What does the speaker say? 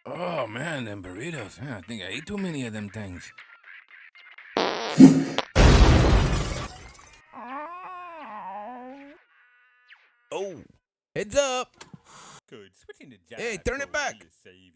Oh man, them burritos. Yeah, I think I ate too many of them things. Oh, heads up. Good. Switching to Hey, turn it back. to save